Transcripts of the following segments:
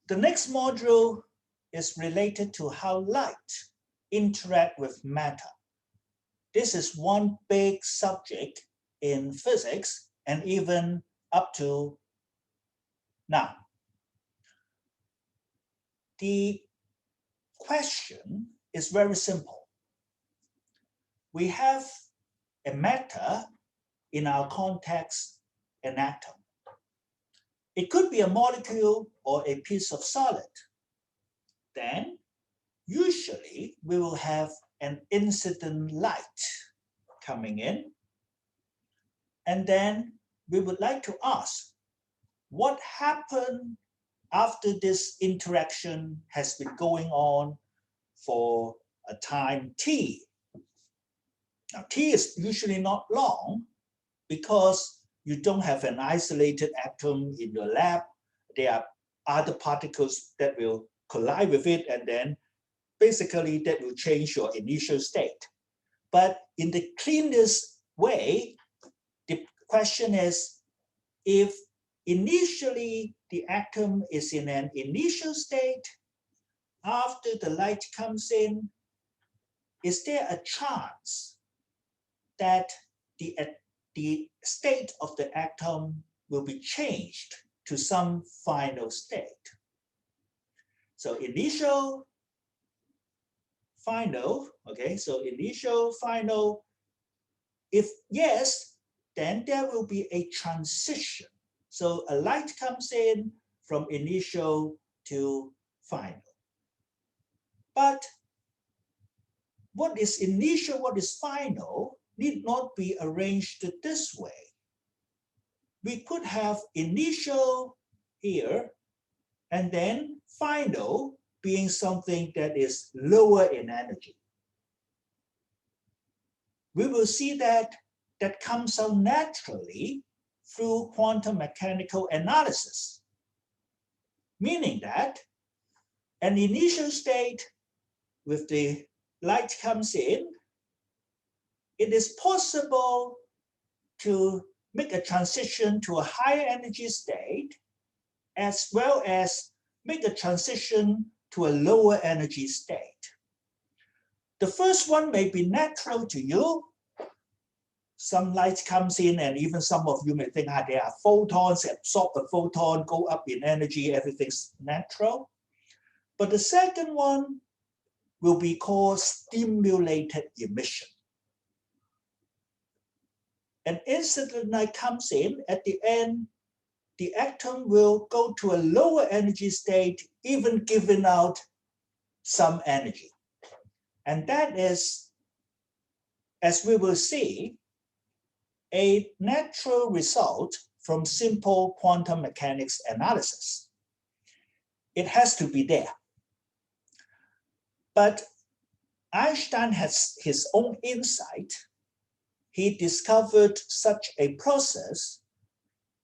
The next module is related to how light interact with matter. This is one big subject in physics and even up to now. The question is very simple. We have a matter, in our context, an atom. It could be a molecule or a piece of solid. Then, usually, we will have an incident light coming in. And then we would like to ask, what happened after this interaction has been going on for a time t? Now, t is usually not long because you don't have an isolated atom in your lab. There are other particles that will collide with it, and then basically that will change your initial state. But in the cleanest way, the question is, if initially the atom is in an initial state, after the light comes in, is there a chance that the state of the atom will be changed to some final state? So initial, final, okay, so initial, final. If yes, then there will be a transition. So a light comes in from initial to final. But what is initial, what is final, need not be arranged this way. We could have initial here, and then final being something that is lower in energy. We will see that that comes out naturally through quantum mechanical analysis, meaning that an initial state with the light comes in, it is possible to make a transition to a higher energy state, as well as make a transition to a lower energy state. The first one may be natural to you. Some light comes in, and even some of you may think, there are photons, absorb a photon, go up in energy, everything's natural. But the second one will be called stimulated emission. An incident light comes in, at the end, the atom will go to a lower energy state, even giving out some energy. And that is, as we will see, a natural result from simple quantum mechanics analysis. It has to be there. But Einstein has his own insight. He discovered such a process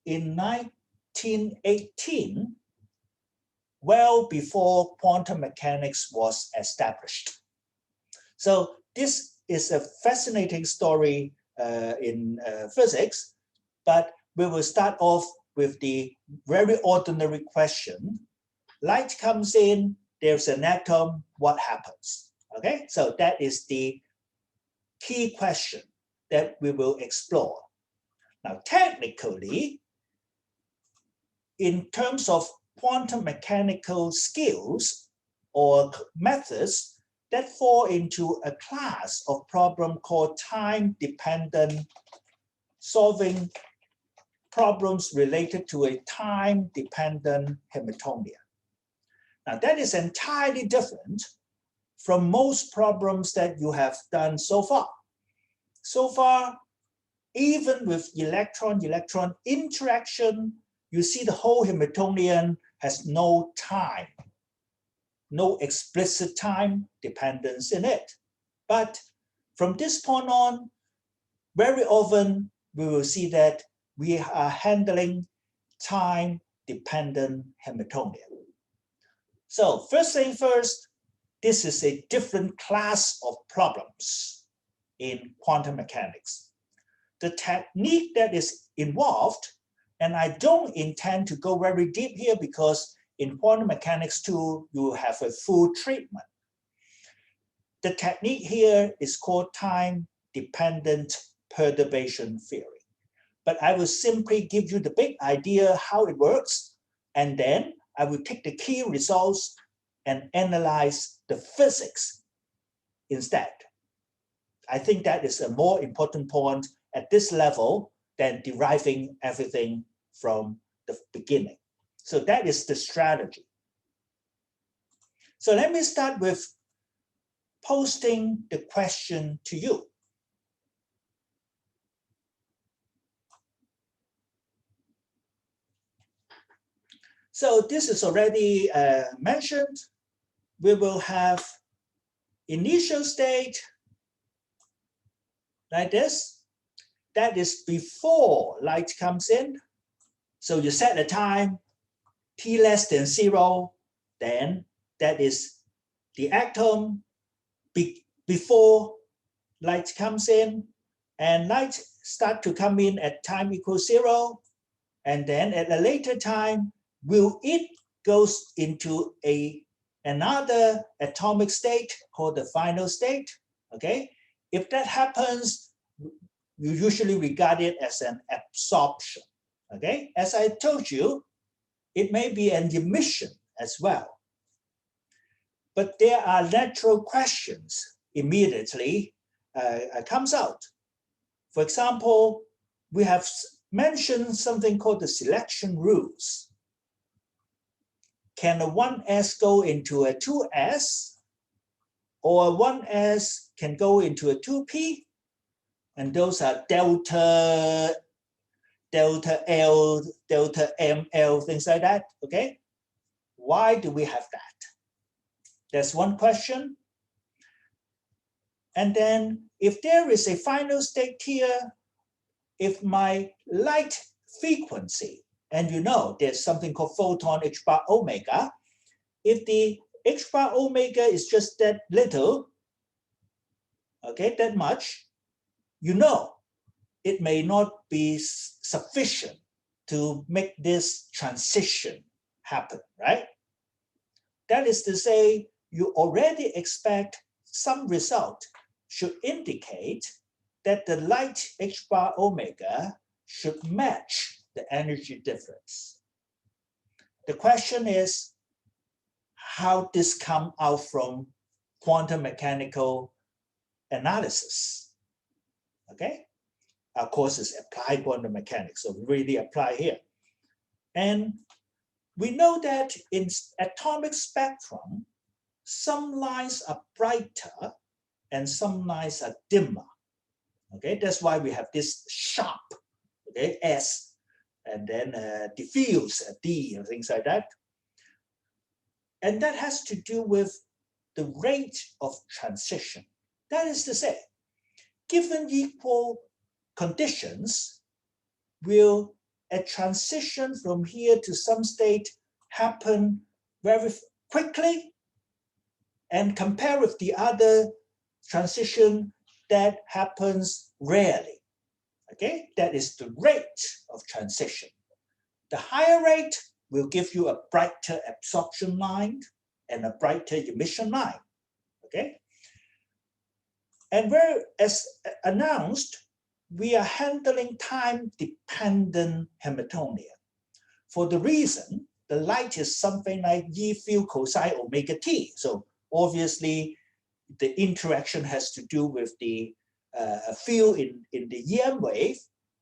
in 1918, well before quantum mechanics was established. So this is a fascinating story in physics, but we will start off with the very ordinary question. Light comes in, there's an atom, what happens? Okay, so that is the key question that we will explore. Now, technically, in terms of quantum mechanical skills or methods that fall into a class of problem called time-dependent, solving problems related to a time-dependent Hamiltonian. Now, that is entirely different from most problems that you have done so far. So far, even with electron-electron interaction, you see the whole Hamiltonian has no time, no explicit time dependence in it. But from this point on, very often we will see that we are handling time-dependent Hamiltonian. So first thing first, this is a different class of problems in quantum mechanics. The technique that is involved, and I don't intend to go very deep here because in quantum mechanics too, you have a full treatment. The technique here is called time-dependent perturbation theory. But I will simply give you the big idea how it works, and then I will take the key results and analyze the physics instead. I think that is a more important point at this level than deriving everything from the beginning. So that is the strategy. So let me start with posting the question to you. So this is already mentioned. We will have initial state like this. That is before light comes in. So you set a time t less than 0, then that is the atom before light comes in, and light start to come in at time equals 0, and then at a later time, will it goes into another atomic state called the final state, okay? If that happens, you usually regard it as an absorption, okay? As I told you, it may be an emission as well. But there are natural questions immediately comes out. For example, we have mentioned something called the selection rules. Can a 1s go into a 2s, or a 1s can go into a 2p? And those are delta L, delta ML, things like that, okay? Why do we have that? That's one question. And then if there is a final state here, if my light frequency, and you know there's something called photon h bar omega, if the h bar omega is just that little, okay, that much, you know it may not be sufficient to make this transition happen, right? That is to say, you already expect some result should indicate that the light h bar omega should match the energy difference. The question is how this comes out from quantum mechanical analysis, okay? Our course is applied quantum mechanics, so we really apply here. And we know that in atomic spectrum, some lines are brighter and some lines are dimmer. Okay, that's why we have this sharp, okay, S, and then diffuse, D, and things like that. And that has to do with the rate of transition. That is to say, given equal conditions, will a transition from here to some state happen very quickly, and compare with the other transition that happens rarely, okay? That is the rate of transition. The higher rate will give you a brighter absorption line and a brighter emission line, okay? And where, as announced, we are handling time-dependent Hamiltonian. For the reason, the light is something like E field cosine omega t. So obviously, the interaction has to do with the field in the EM wave.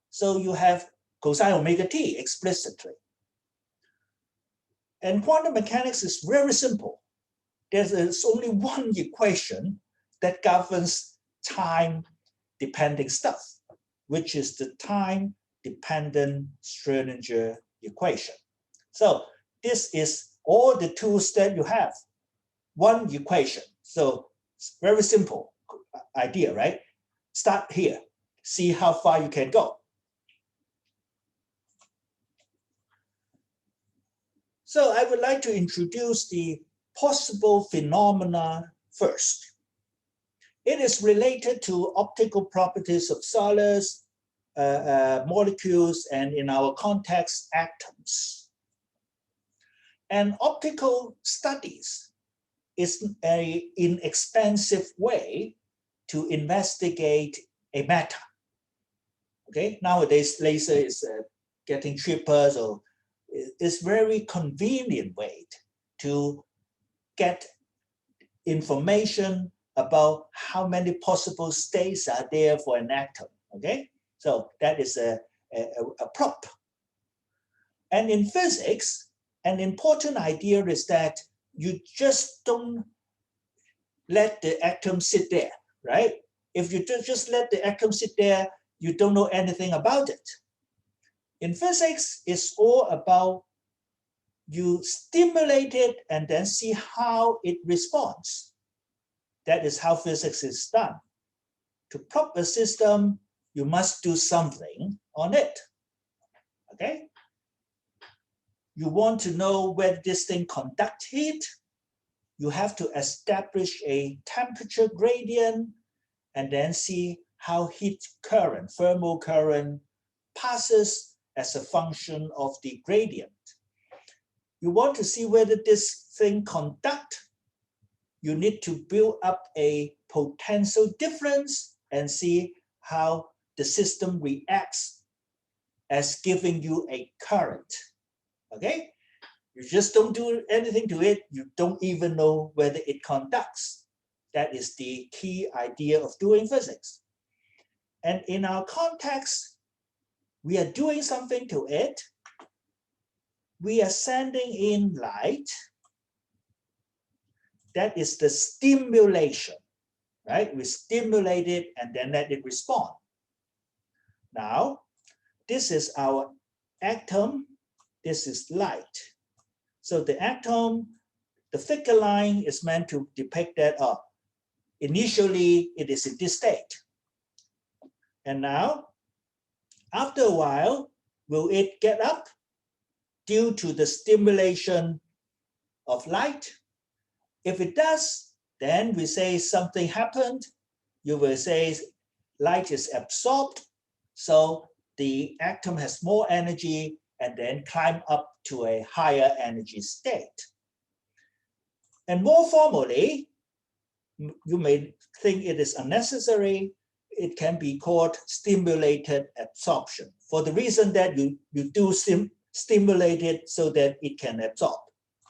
So you have cosine omega t explicitly. And quantum mechanics is very simple. There's only one equation that governs time-dependent stuff, which is the time-dependent Schrödinger equation. So this is all the tools that you have. One equation. So it's very simple idea, right? Start here. See how far you can go. So I would like to introduce the possible phenomena first. It is related to optical properties of solids, molecules, and in our context, atoms. And optical studies is an inexpensive way to investigate a matter. Okay, nowadays laser is getting cheaper, so it's very convenient way to get information about how many possible states are there for an atom. Okay, so that is a prop. And in physics, an important idea is that you just don't let the atom sit there, right? If you just let the atom sit there, you don't know anything about it. In physics, it's all about you stimulate it and then see how it responds. That is how physics is done. To prop a system, you must do something on it. Okay? You want to know whether this thing conducts heat, you have to establish a temperature gradient and then see how heat current, thermal current, passes as a function of the gradient. You want to see whether this thing conducts, you need to build up a potential difference and see how the system reacts as giving you a current. Okay? You just don't do anything to it, you don't even know whether it conducts. That is the key idea of doing physics. And in our context, we are doing something to it. We are sending in light. That is the stimulation, right? We stimulate it and then let it respond. Now, this is our atom. This is light. So the atom, the thicker line is meant to depict that initially it is in this state. And now, after a while, will it get up due to the stimulation of light? If it does, then we say something happened. You will say light is absorbed. So the atom has more energy and then climb up to a higher energy state. And more formally, you may think it is unnecessary, it can be called stimulated absorption for the reason that you do stimulate it so that it can absorb.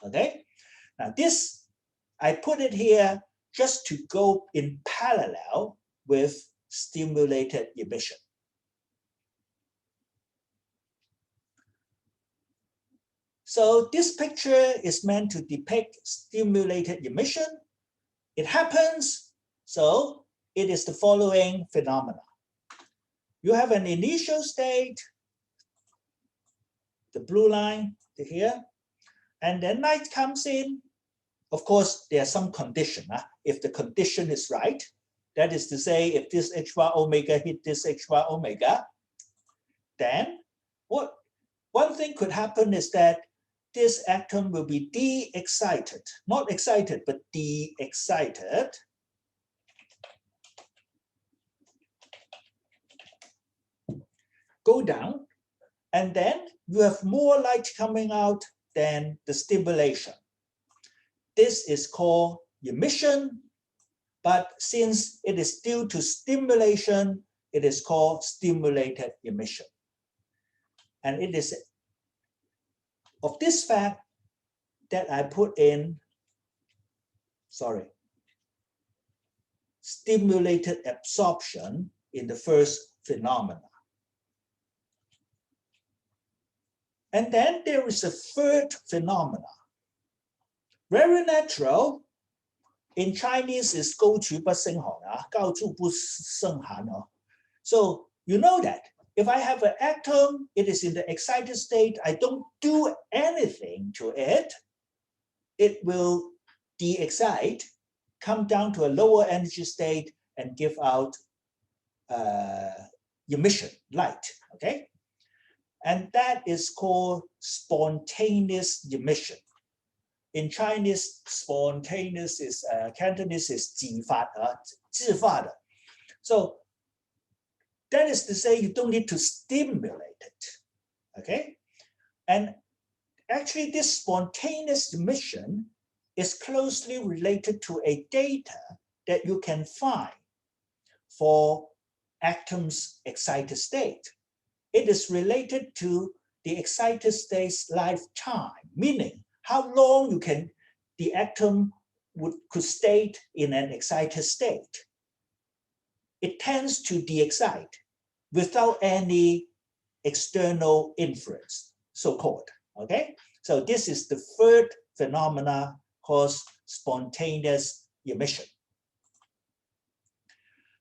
Okay? Now this, I put it here just to go in parallel with stimulated emission. So this picture is meant to depict stimulated emission. It happens, so it is the following phenomena. You have an initial state, the blue line here, and then light comes in. Of course, there are some condition. If the condition is right, that is to say, if this H bar omega hit this H bar omega, then one thing could happen is that this atom will be de-excited, not excited, but de-excited. Go down, and then you have more light coming out than the stimulation. This is called emission, but since it is due to stimulation, it is called stimulated emission. And it is of this fact that I put in, stimulated absorption in the first phenomena. And then there is a third phenomena. Very natural. In Chinese is 高处不胜寒, 高处不胜寒. So you know that. If I have an atom, it is in the excited state, I don't do anything to it, it will de-excite, come down to a lower energy state and give out emission, light, okay? And that is called spontaneous emission. In Chinese, spontaneous is, Cantonese is 自发的. So that is to say, you don't need to stimulate it, okay? And Actually, this spontaneous emission is closely related to a data that you can find for atoms' excited state. It is related to the excited state's lifetime, meaning how long the atom could stay in an excited state. It tends to de-excite without any external influence, so-called, okay? So this is the third phenomena called spontaneous emission.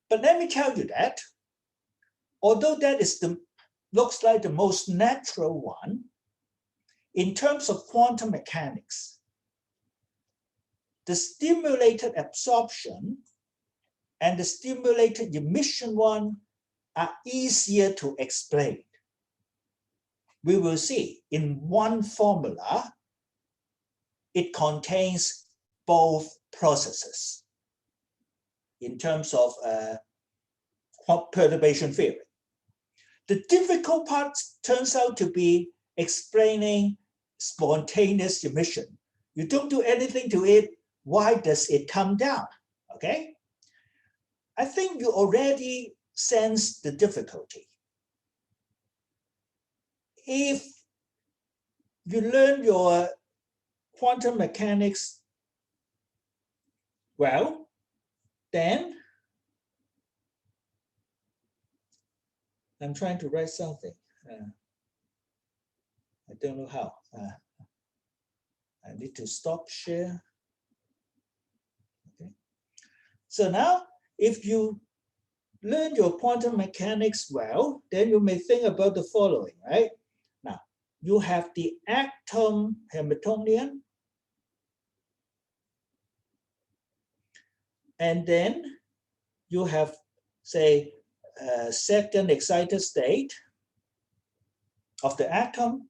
But let me tell you that, although that is looks like the most natural one, in terms of quantum mechanics, the stimulated absorption and the stimulated emission one are easier to explain. We will see in one formula, it contains both processes in terms of perturbation theory. The difficult part turns out to be explaining spontaneous emission. You don't do anything to it, why does it come down, okay? I think you already sense the difficulty. If you learn your quantum mechanics well, then I'm trying to write something. I don't know how. I need to stop share. Okay. So now, if you learn your quantum mechanics well, then you may think about the following, right? Now, you have the atom Hamiltonian, and then you have, say, second excited state of the atom,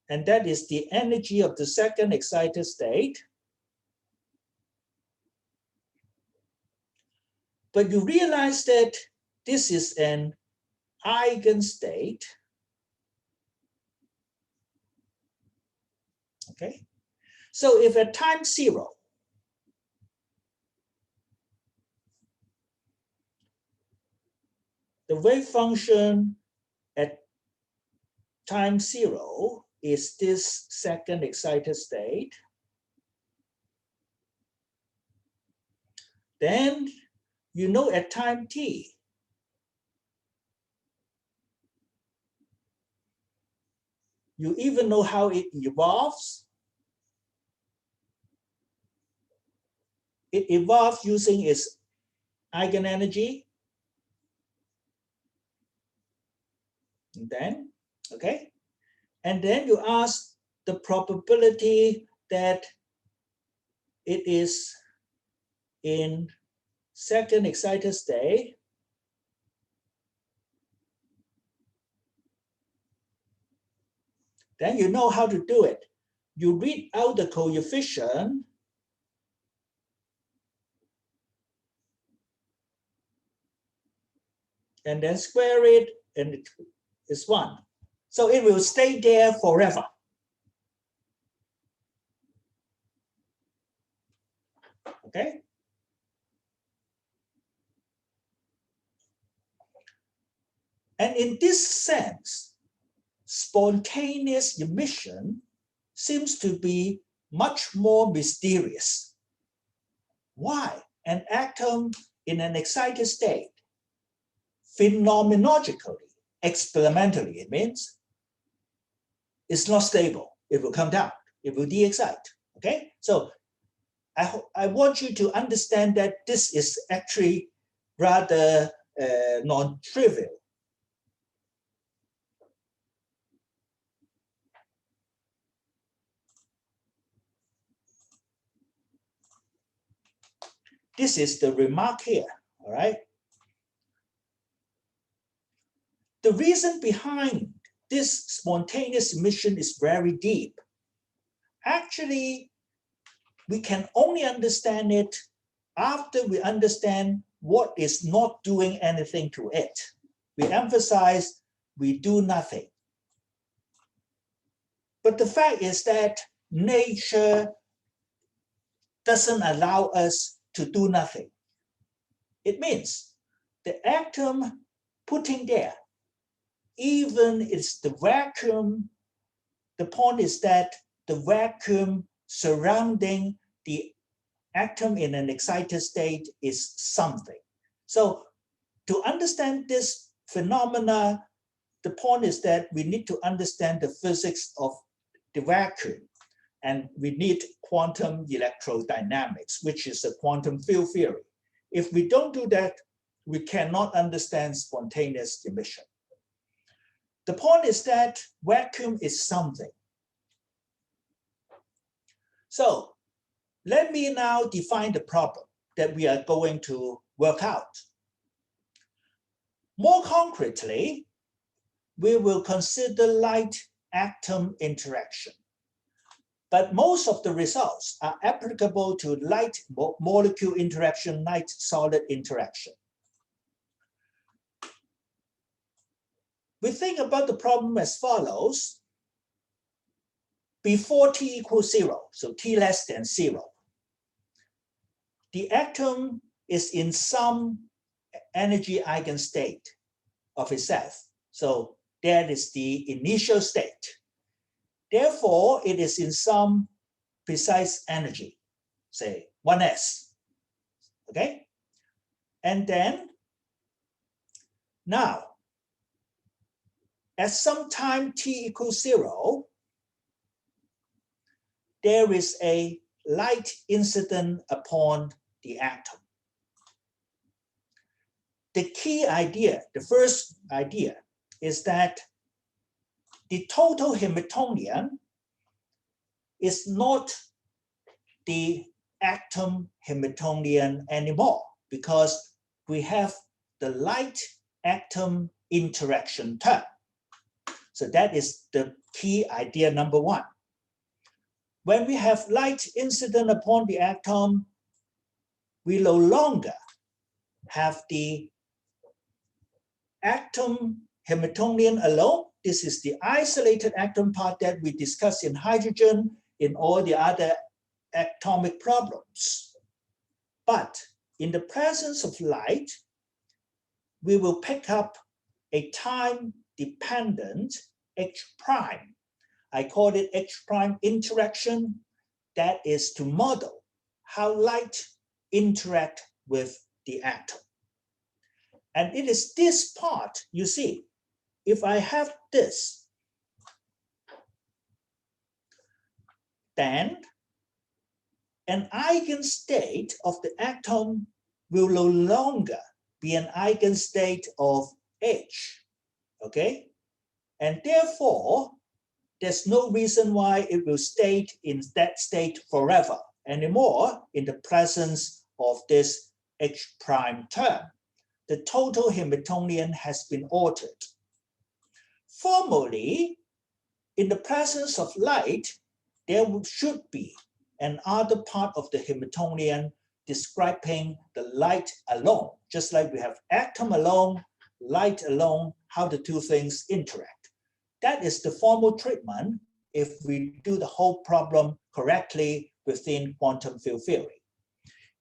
and that is the energy of the second excited state. But you realize that this is an eigenstate, okay? So if at time 0, the wave function at time 0 is this second excited state, then you know at time t, you even know how it evolves. It evolves using its eigenenergy. And then, okay? And then you ask the probability that it is in second excited state. Then you know how to do it. You read out the coefficient and then square it, and it is 1. So it will stay there forever. Okay? And in this sense, spontaneous emission seems to be much more mysterious. Why? An atom in an excited state, phenomenologically, experimentally, it means, it's not stable. It will come down. It will de-excite. Okay? So I want you to understand that this is actually rather non-trivial. This is the remark here, all right? The reason behind this spontaneous emission is very deep. Actually, we can only understand it after we understand what is not doing anything to it. We emphasize we do nothing. But the fact is that nature doesn't allow us to do nothing. It means the atom putting there, even it's the vacuum, the point is that the vacuum surrounding the atom in an excited state is something. So to understand this phenomena, the point is that we need to understand the physics of the vacuum, and we need quantum electrodynamics, which is a quantum field theory. If we don't do that, we cannot understand spontaneous emission. The point is that vacuum is something. So let me now define the problem that we are going to work out. More concretely, we will consider light-atom interaction. But most of the results are applicable to light molecule interaction, light solid interaction. We think about the problem as follows. Before t equals 0, so t less than 0, the atom is in some energy eigenstate of itself. So that is the initial state. Therefore, it is in some precise energy, say 1s, okay? And then, now, at some time t equals 0, there is a light incident upon the atom. The key idea, the first idea, is that the total Hamiltonian is not the atom Hamiltonian anymore, because we have the light atom interaction term. So that is the key idea number one. When we have light incident upon the atom, we no longer have the atom Hamiltonian alone. This is the isolated atom part that we discuss in hydrogen, in all the other atomic problems. But in the presence of light, we will pick up a time-dependent H prime. I call it H prime interaction. That is to model how light interact with the atom. And it is this part, you see, if I have this, then an eigenstate of the atom will no longer be an eigenstate of H, okay? And therefore, there's no reason why it will stay in that state forever anymore in the presence of this H prime term. The total Hamiltonian has been altered. Formally, in the presence of light, there should be another part of the Hamiltonian describing the light alone, just like we have atom alone, light alone, how the two things interact. That is the formal treatment if we do the whole problem correctly within quantum field theory.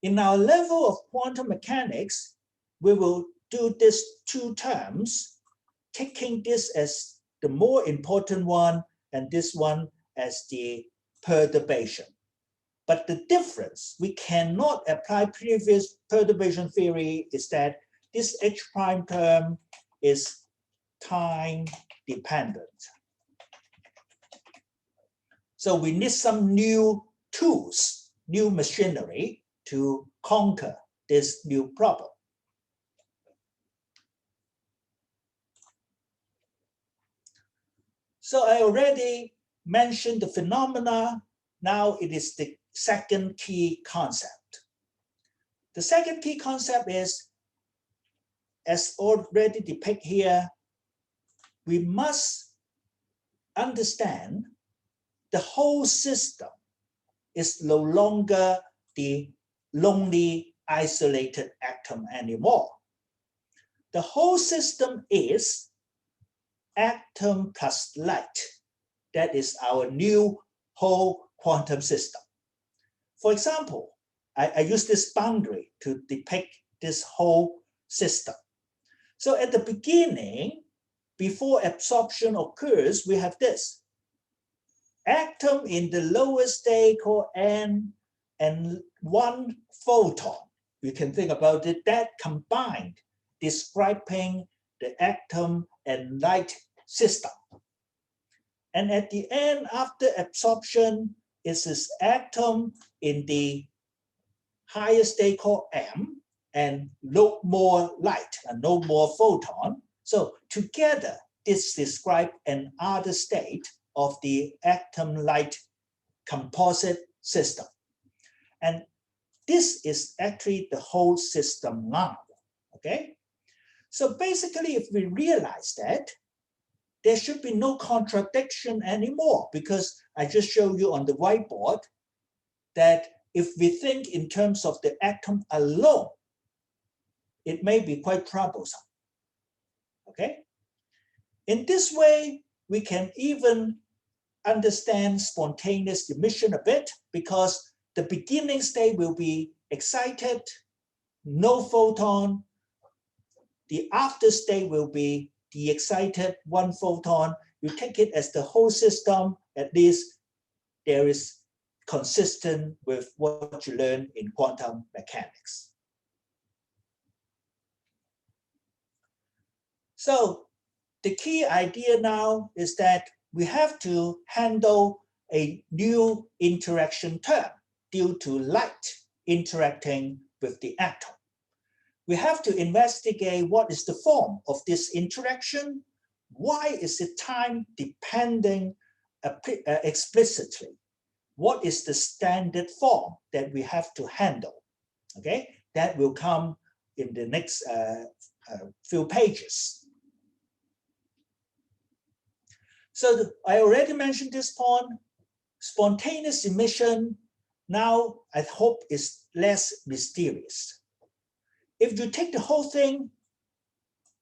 In our level of quantum mechanics, we will do these two terms, taking this as the more important one and this one as the perturbation. But the difference, we cannot apply previous perturbation theory, is that this H prime term is time dependent. So we need some new tools, new machinery to conquer this new problem. So I already mentioned the phenomena. Now it is the second key concept. The second key concept is, as already depicted here, we must understand the whole system is no longer the lonely isolated atom anymore. The whole system is atom plus light. that is our new whole quantum system. For example, I use this boundary to depict this whole system. So at the beginning, before absorption occurs, we have this. Atom in the lowest state called N and one photon. You can think about it, that combined describing the atom and light system. And at the end, after absorption, is this atom in the higher state called M and no more light and no more photon. So together, this describes another state of the atom light composite system. And this is actually the whole system now, okay? So basically, if we realize that, there should be no contradiction anymore, because I just showed you on the whiteboard that if we think in terms of the atom alone, it may be quite troublesome, okay? In this way, we can even understand spontaneous emission a bit, because the beginning state will be excited, no photon. The after state will be the excited, one photon. You take it as the whole system, at least there is consistent with what you learn in quantum mechanics. So the key idea now is that we have to handle a new interaction term due to light interacting with the atom. We have to investigate what is the form of this interaction. Why is it time depending explicitly? What is the standard form that we have to handle? Okay, that will come in the next few pages. So I already mentioned this point. Spontaneous emission now I hope is less mysterious. If you take the whole thing,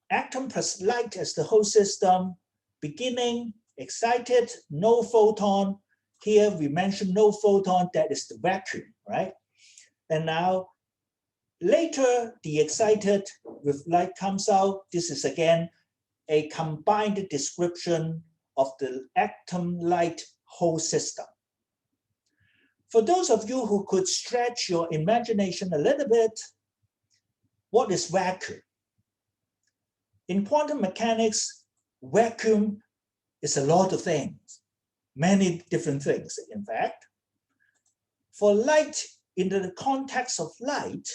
atom plus light as the whole system, beginning, excited, no photon. Here we mentioned no photon, that is the vacuum, right? And now later the excited with light comes out. This is again a combined description of the atom light whole system. For those of you who could stretch your imagination a little bit, what is vacuum? In quantum mechanics, vacuum is a lot of things, many different things, in fact. For light, in the context of light,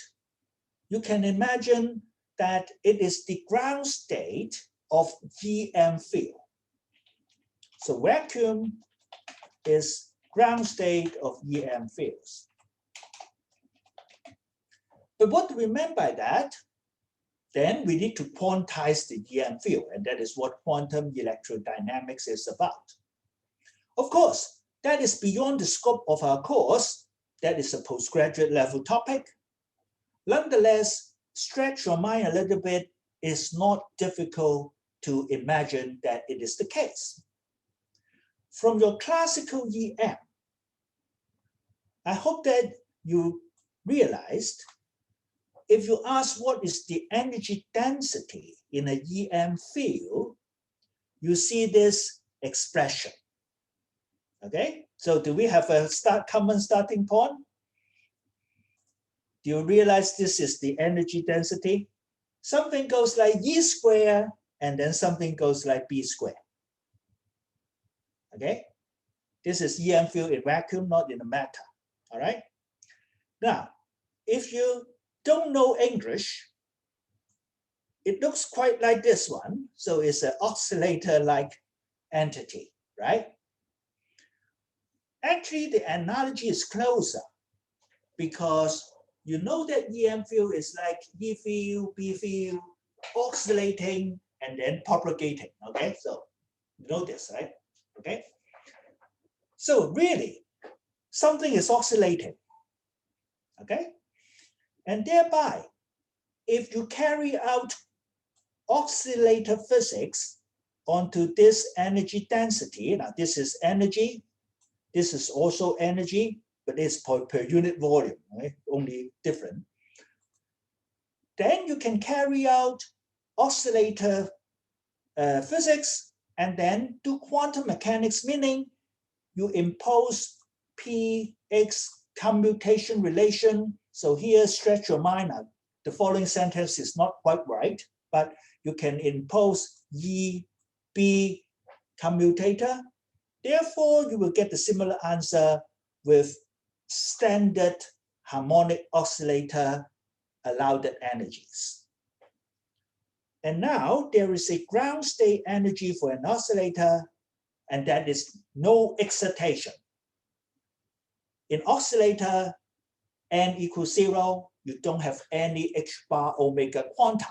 you can imagine that it is the ground state of EM field. So vacuum is ground state of EM fields. But what do we mean by that? Then we need to quantize the EM field, and that is what quantum electrodynamics is about. Of course, that is beyond the scope of our course. That is a postgraduate level topic. Nonetheless, stretch your mind a little bit. It's not difficult to imagine that it is the case. From your classical EM, I hope that you realized if you ask what is the energy density in a EM field, you see this expression. Okay, so do we have a common starting point? Do you realize this is the energy density? Something goes like E squared, and then something goes like B squared. Okay, this is EM field in vacuum, not in the matter. All right. Now, if you don't know English, it looks quite like this one. So it's an oscillator-like entity, right? Actually, the analogy is closer because you know that EM field is like E field, B field, oscillating and then propagating. Okay, so you know this, right? Okay. So really, something is oscillating. Okay. And thereby, if you carry out oscillator physics onto this energy density. Now this is energy, this is also energy, but it's per unit volume, right? Only different. Then you can carry out oscillator physics and then do quantum mechanics, meaning you impose px commutation relation. So here, stretch your mind out. The following sentence is not quite right, but you can impose EB commutator. Therefore, you will get the similar answer with standard harmonic oscillator allowed energies. And now there is a ground state energy for an oscillator, and that is no excitation. In oscillator, n equals 0, you don't have any h bar omega quanta.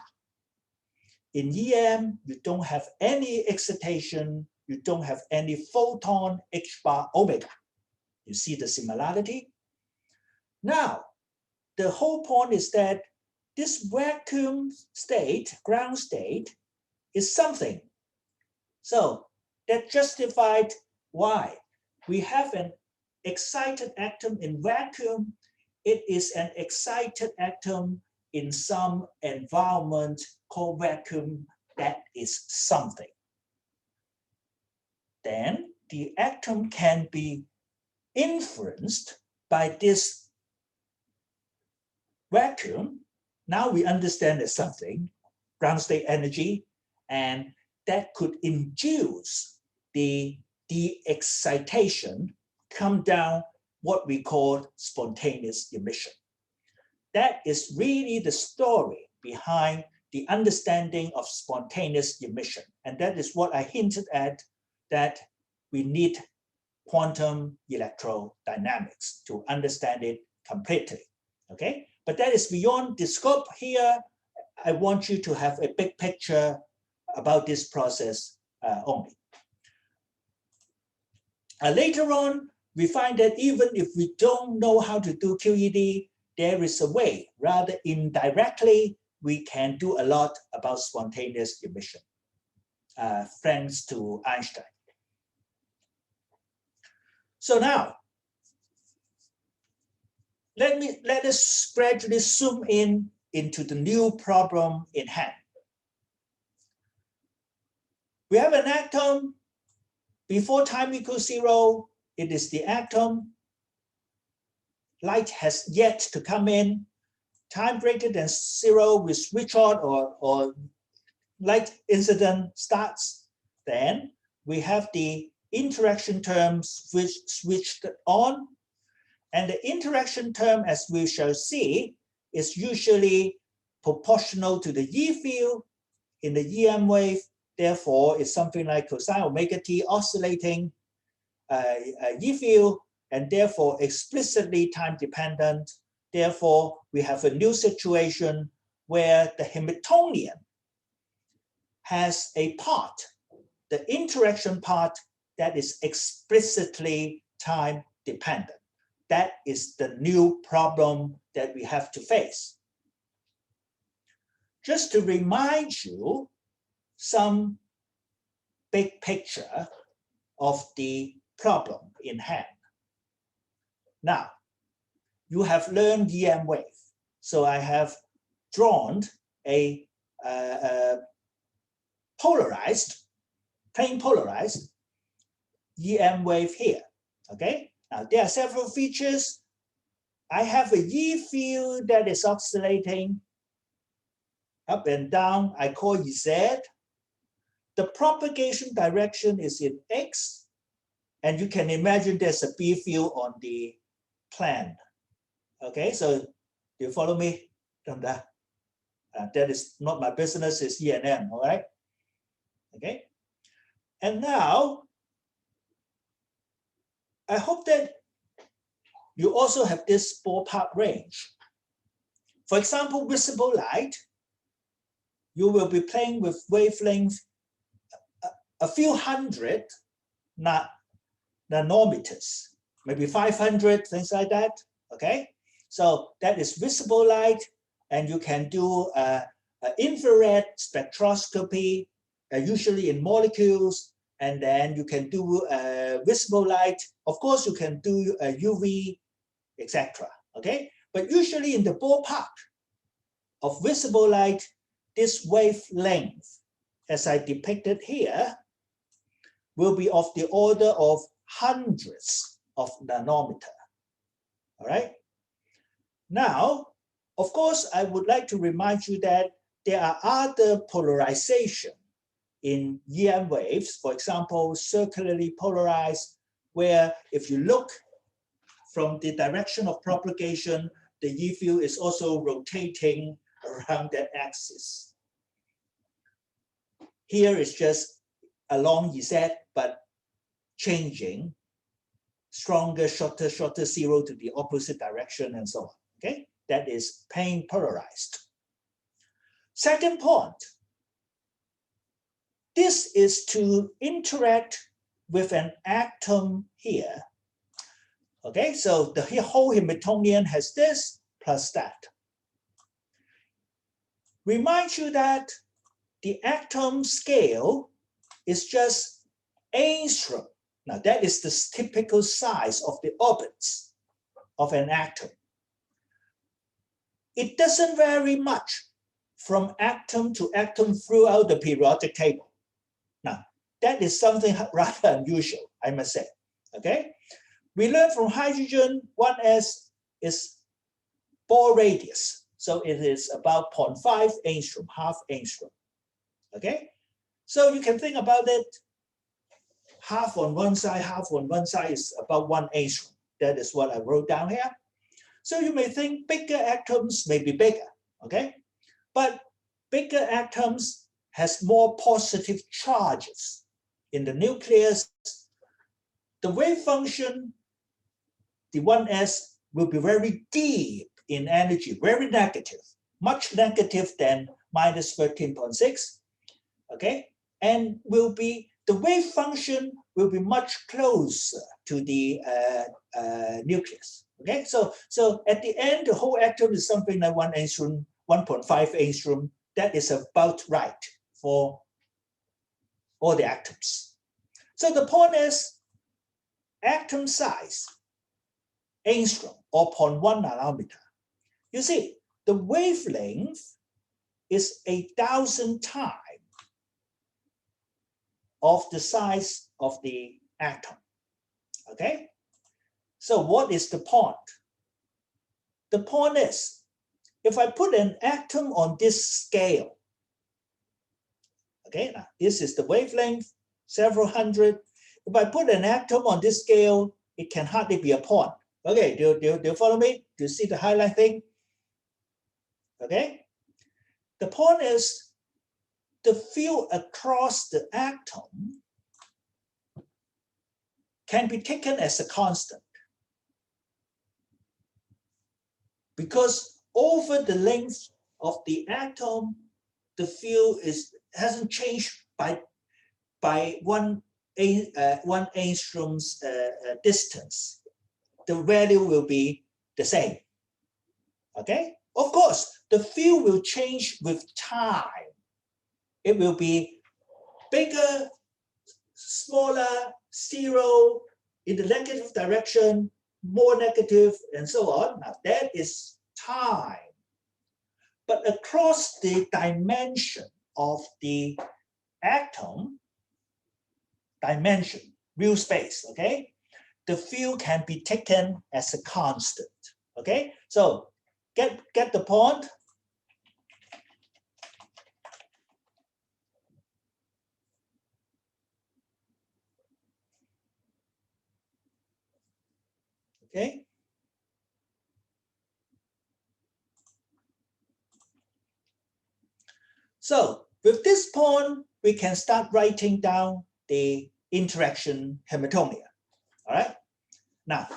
In EM, you don't have any excitation, you don't have any photon h bar omega. You see the similarity? Now, the whole point is that this vacuum state, ground state, is something. So that justified why we have an excited atom in vacuum. It is an excited atom in some environment called vacuum. That is something. Then the atom can be influenced by this vacuum. Now we understand there's something, ground state energy, and that could induce the excitation come down what we call spontaneous emission. That is really the story behind the understanding of spontaneous emission. And that is what I hinted at, that we need quantum electrodynamics to understand it completely, okay? But that is beyond the scope here. I want you to have a big picture about this process only. Later on, we find that even if we don't know how to do QED, there is a way, rather indirectly, we can do a lot about spontaneous emission, thanks to Einstein. So now, let us gradually zoom in into the new problem in hand. We have an atom. Before time equals 0, it is the atom. Light has yet to come in. Time greater than 0, we switch on or light incident starts. Then we have the interaction terms which switched on. And the interaction term, as we shall see, is usually proportional to the E field in the EM wave. Therefore, it's something like cosine omega t oscillating E field, and therefore explicitly time dependent. Therefore, we have a new situation where the Hamiltonian has a part, the interaction part, that is explicitly time dependent. That is the new problem that we have to face. Just to remind you some big picture of the problem in hand. Now, you have learned EM wave. So I have drawn a polarized, plane polarized EM wave here, okay? Now, there are several features. I have a E field that is oscillating up and down. I call Z. The propagation direction is in X. And you can imagine there's a B field on the plan. Okay, so you follow me on that? That is not my business, it's E and M, all right? Okay. And now, I hope that you also have this ballpark range. For example, visible light, you will be playing with wavelength a few hundred nanometers, maybe 500, things like that, okay? So that is visible light, and you can do infrared spectroscopy usually in molecules, and then you can do visible light. Of course, you can do UV, etc. Okay, but usually in the ballpark of visible light, this wavelength, as I depicted here, will be of the order of hundreds of nanometer. All right. Now, of course, I would like to remind you that there are other polarization in EM waves, for example, circularly polarized, where if you look from the direction of propagation, the E field is also rotating around that axis. Here is just along Z, but changing, stronger, shorter, shorter, zero to the opposite direction, and so on. Okay, that is plane polarized. Second point, this is to interact with an atom here. Okay, so the whole Hamiltonian has this plus that. Remind you that the atom scale is just angstrom. Now that is the typical size of the orbits of an atom. It doesn't vary much from atom to atom throughout the periodic table. Now, that is something rather unusual, I must say. Okay, we learned from hydrogen 1s is Bohr radius, so it is about 0.5 angstrom, half angstrom. Okay, so you can think about it. Half on one side is about 1 angstrom. That is what I wrote down here. So you may think bigger atoms may be bigger, okay? But bigger atoms has more positive charges in the nucleus. The wave function, the 1s, will be very deep in energy, very negative, much negative than minus 13.6, okay? And will be, the wave function will be much closer to the nucleus. Okay, so at the end, the whole atom is something like 1 angstrom, 1.5 angstrom. That is about right for all the atoms. So the point is, atom size, angstrom, or 0.1 nanometer. You see, the wavelength is 1,000 times of the size of the atom. Okay? So what is the point? The point is, if I put an atom on this scale, okay, now this is the wavelength, several hundred. If I put an atom on this scale, it can hardly be a point. Okay, do you follow me? Do you see the highlight thing? Okay? The point is, the field across the atom can be taken as a constant, because over the length of the atom, the field hasn't changed by one angstrom's distance. The value will be the same. Okay? Of course, the field will change with time. It will be bigger, smaller, zero, in the negative direction, more negative, and so on. Now that is time. But across the dimension of the atom, dimension, real space, okay? The field can be taken as a constant, okay? So get the point? Okay? So with this point, we can start writing down the interaction Hamiltonian. All right. Now,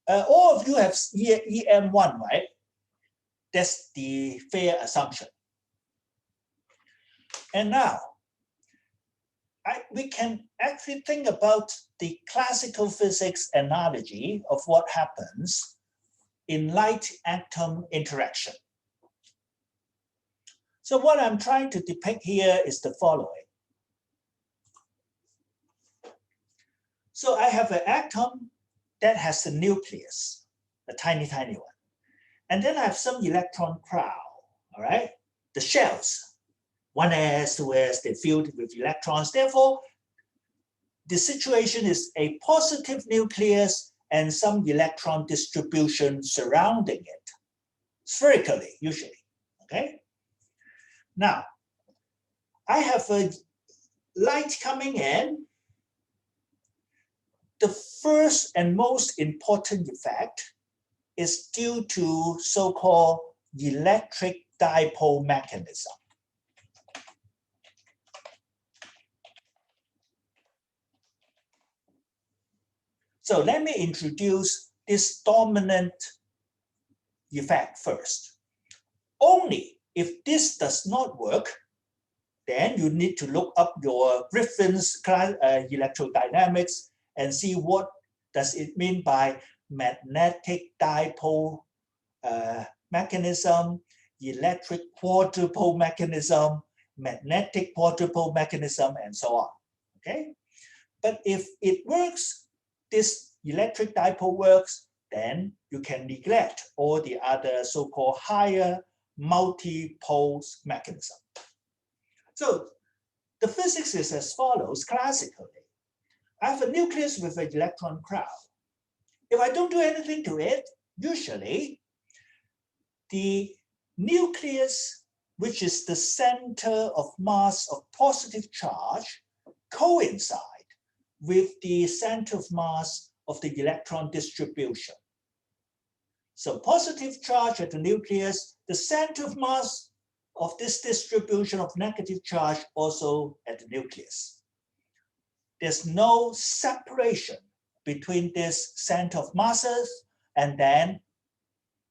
all of you have EM1, right? That's the fair assumption. And now, we can actually think about the classical physics analogy of what happens in light-atom interaction. So what I'm trying to depict here is the following. So I have an atom that has a nucleus, a tiny, tiny one. And then I have some electron crowd, all right? The shells, 1s, 2s, they're filled with electrons. Therefore, the situation is a positive nucleus and some electron distribution surrounding it, spherically, usually, okay? Now, I have a light coming in. The first and most important effect is due to so-called electric dipole mechanism. So let me introduce this dominant effect first. Only if this does not work, then you need to look up your reference class, electrodynamics and see what does it mean by magnetic dipole mechanism, electric quadrupole mechanism, magnetic quadrupole mechanism, and so on, okay? But if it works, this electric dipole works, then you can neglect all the other so-called higher multipoles mechanism. So the physics is as follows classically. I have a nucleus with an electron crowd. If I don't do anything to it, usually the nucleus, which is the center of mass of positive charge, coincide with the center of mass of the electron distribution. So positive charge at the nucleus, the center of mass of this distribution of negative charge also at the nucleus. There's no separation between this center of masses and then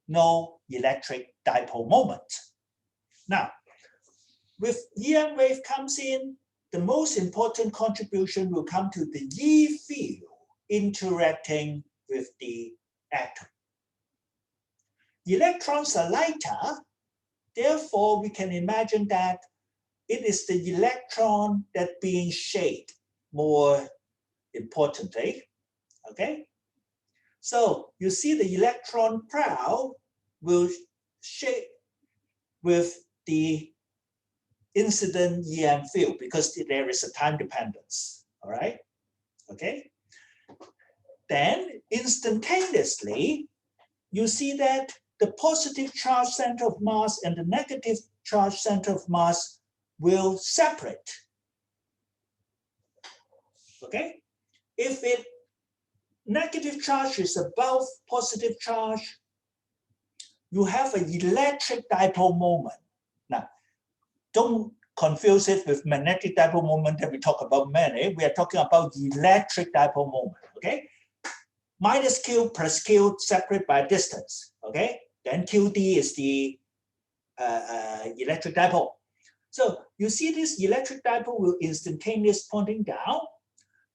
no electric dipole moment. Now, with EM wave comes in, the most important contribution will come to the E field interacting with the atom. Electrons are lighter, therefore we can imagine that it is the electron that being shaped more importantly, okay? So you see the electron crowd will shape with the incident EM field because there is a time dependence, all right? Okay? Then instantaneously, you see that the positive charge center of mass and the negative charge center of mass will separate. Okay? If it negative charge is above positive charge, you have an electric dipole moment. Now, don't confuse it with magnetic dipole moment that we talk about many. We are talking about electric dipole moment, okay? Minus Q plus Q separate by distance, okay? Then QD is the electric dipole. So you see this electric dipole will instantaneously pointing down,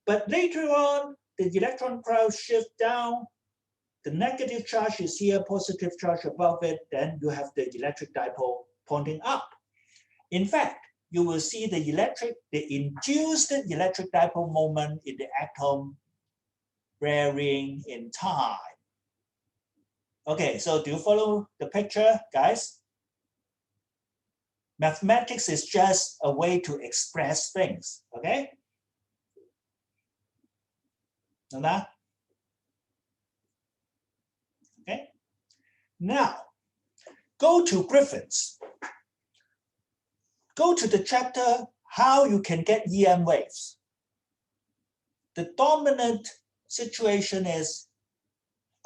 but later on, the electron crowd shift down, the negative charge is here, positive charge above it, then you have the electric dipole pointing up. In fact, you will see the induced electric dipole moment in the atom varying in time. Okay, so do you follow the picture, guys? Mathematics is just a way to express things, okay? Okay? Now, go to Griffiths. Go to the chapter, how you can get EM waves. The dominant situation is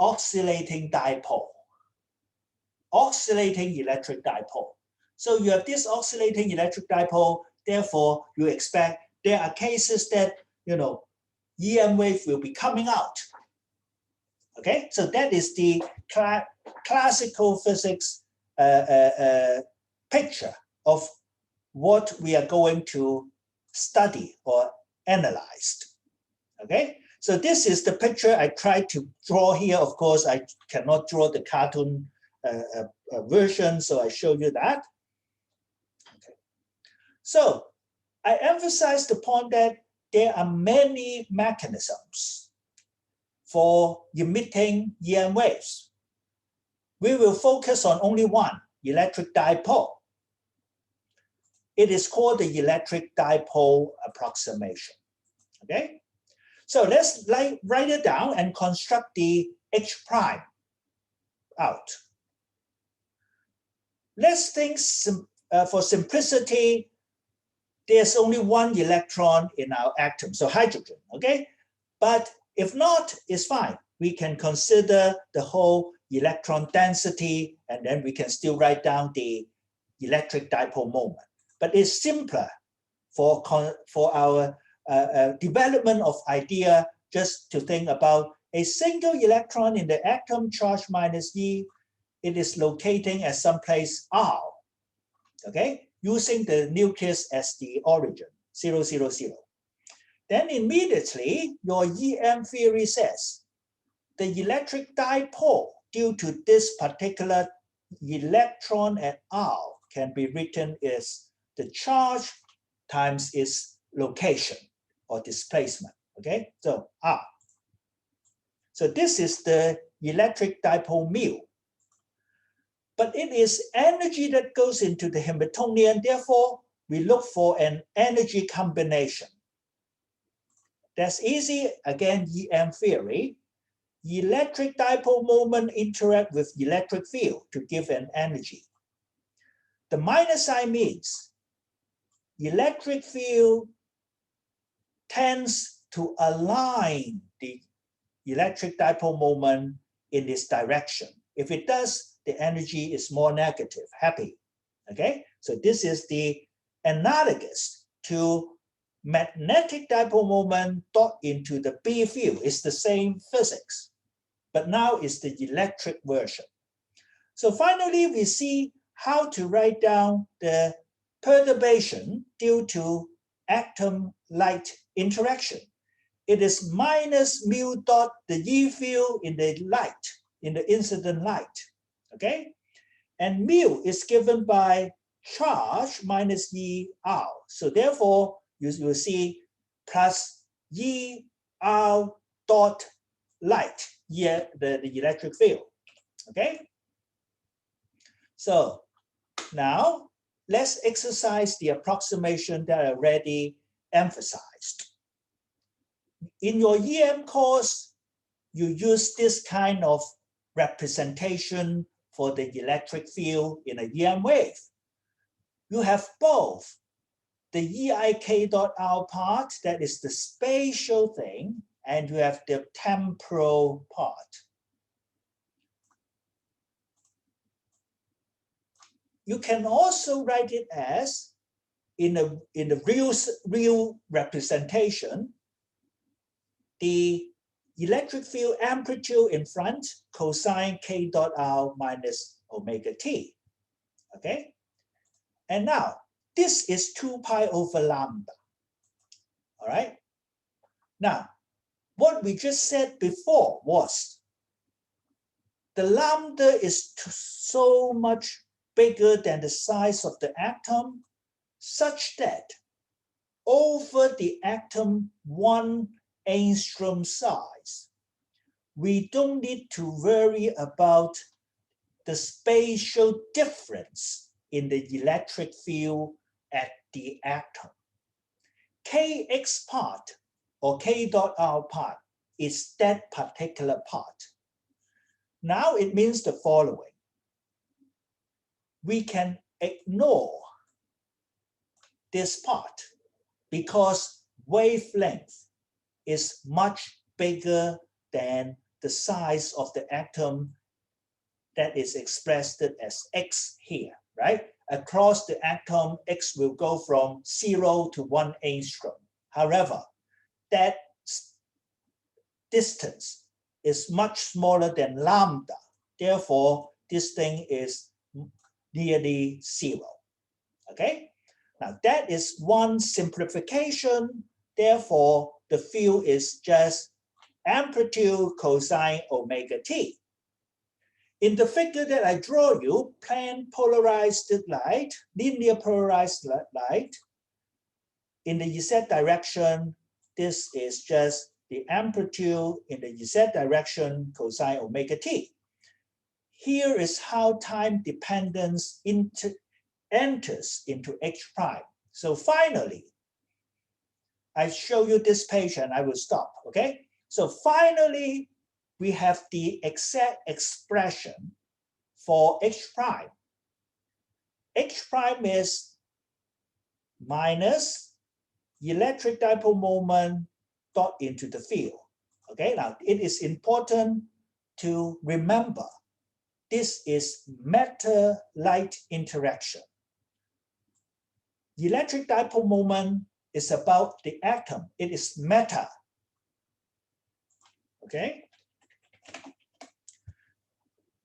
oscillating dipole, oscillating electric dipole. So you have this oscillating electric dipole, therefore you expect there are cases that, EM wave will be coming out. Okay, so that is the classical physics picture of what we are going to study or analyze. Okay, so this is the picture I tried to draw here. Of course, I cannot draw the cartoon version, so I show you that. Okay. So I emphasize the point that there are many mechanisms for emitting EM waves. We will focus on only one, electric dipole. It is called the electric dipole approximation. Okay? So let's write it down and construct the H prime out. Let's think for simplicity, there's only one electron in our atom, so hydrogen, okay? But if not, it's fine. We can consider the whole electron density, and then we can still write down the electric dipole moment. But it's simpler for our development of idea just to think about a single electron in the atom charge minus E. It is locating at some place R, okay? Using the nucleus as the origin, 0, 0, 0. Then immediately, your EM theory says the electric dipole due to this particular electron at R can be written as the charge times its location or displacement, okay? So R. So this is the electric dipole mu. But it is energy that goes into the Hamiltonian, therefore we look for an energy combination. That's easy, again, EM theory. Electric dipole moment interact with electric field to give an energy. The minus sign means electric field tends to align the electric dipole moment in this direction. If it does, the energy is more negative, happy, okay? So this is the analogous to magnetic dipole moment dot into the B field. It's the same physics, but now it's the electric version. So finally, we see how to write down the perturbation due to atom-light interaction. It is minus mu dot the E field in the light, in the incident light, okay? And mu is given by charge minus E R. So therefore, you will see plus E R dot light, here the electric field, okay? So now let's exercise the approximation that I already emphasized. In your EM course, you use this kind of representation for the electric field in a EM wave. You have both the EIK dot R part, that is the spatial thing, and you have the temporal part. You can also write it as, in the real representation, the electric field amplitude in front, cosine K dot R minus omega T, okay? And now, this is 2 pi over lambda, all right? Now, what we just said before was the lambda is so much bigger than the size of the atom, such that over the atom 1 angstrom size, we don't need to worry about the spatial difference in the electric field at the atom. Kx part, or K dot R part, is that particular part. Now it means the following. We can ignore this part because wavelength is much bigger than the size of the atom that is expressed as x here, right? Across the atom, x will go from 0 to 1 angstrom. However, that distance is much smaller than lambda. Therefore, this thing is nearly 0, okay? Now that is one simplification. Therefore, the field is just amplitude cosine omega t. In the figure that I draw you, plane polarized light, linear polarized light, in the Z direction, this is just the amplitude in the Z direction cosine omega t. Here is how time dependence enters into H prime. So finally, I show you this page and I will stop, okay? So finally, we have the exact expression for H prime. H prime is minus electric dipole moment dot into the field. Okay, now it is important to remember this is matter-light interaction. Electric dipole moment is about the atom. It is matter. Okay.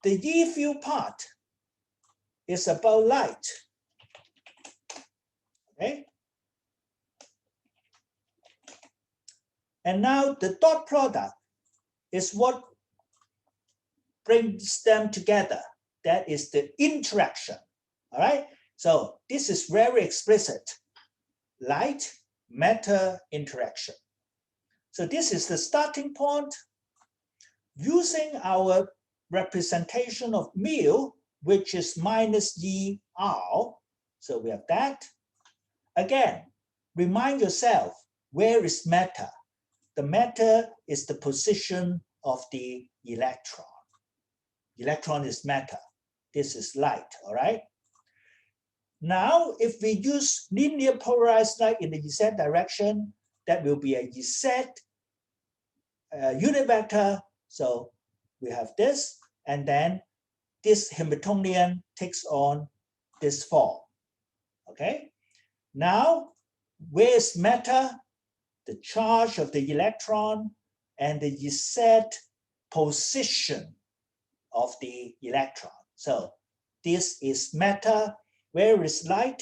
The E field part is about light. Okay. And now the dot product is what brings them together. That is the interaction. All right. So this is very explicit. Light, matter interaction. So this is the starting point. Using our representation of mu, which is minus ER. So we have that. Again, remind yourself, where is matter? The matter is the position of the electron. Electron is matter. This is light, all right? Now, if we use linear polarized light in the Z direction, that will be a Z unit vector. So we have this, and then this Hamiltonian takes on this form, okay? Now, where's matter? The charge of the electron and the Z position of the electron. So this is matter. Where is light?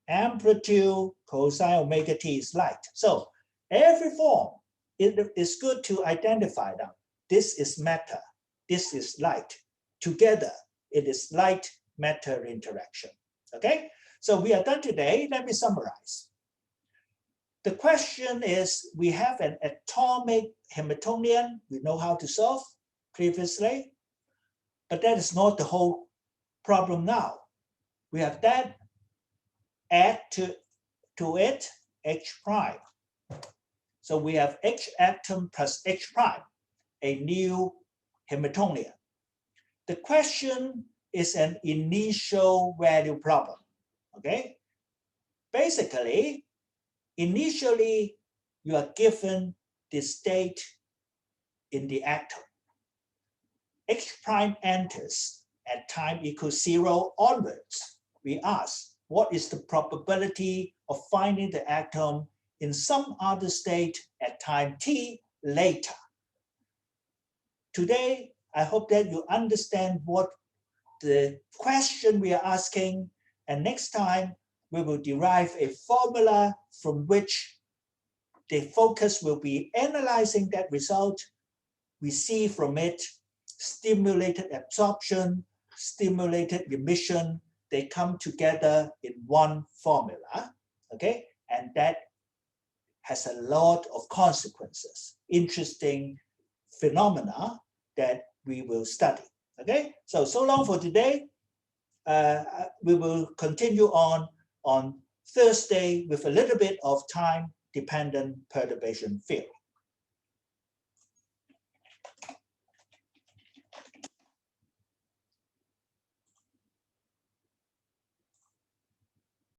Amplitude cosine omega t is light. So every form, it is good to identify them. This is matter. This is light. Together, it is light-matter interaction. Okay? So we are done today. Let me summarize. The question is, we have an atomic Hamiltonian. We know how to solve previously, but that is not the whole problem now. We have that, add to it H prime. So we have H atom plus H prime, a new Hamiltonian. The question is an initial value problem, okay? Basically, initially, you are given the state in the atom. H prime enters at time equals 0 onwards. We ask, what is the probability of finding the atom in some other state at time t later? Today, I hope that you understand what the question we are asking, and next time we will derive a formula from which the focus will be analyzing that result. We see from it stimulated absorption, stimulated emission, they come together in one formula, okay? And that has a lot of consequences, interesting phenomena that we will study, okay? So long for today. We will continue on Thursday with a little bit of time-dependent perturbation field.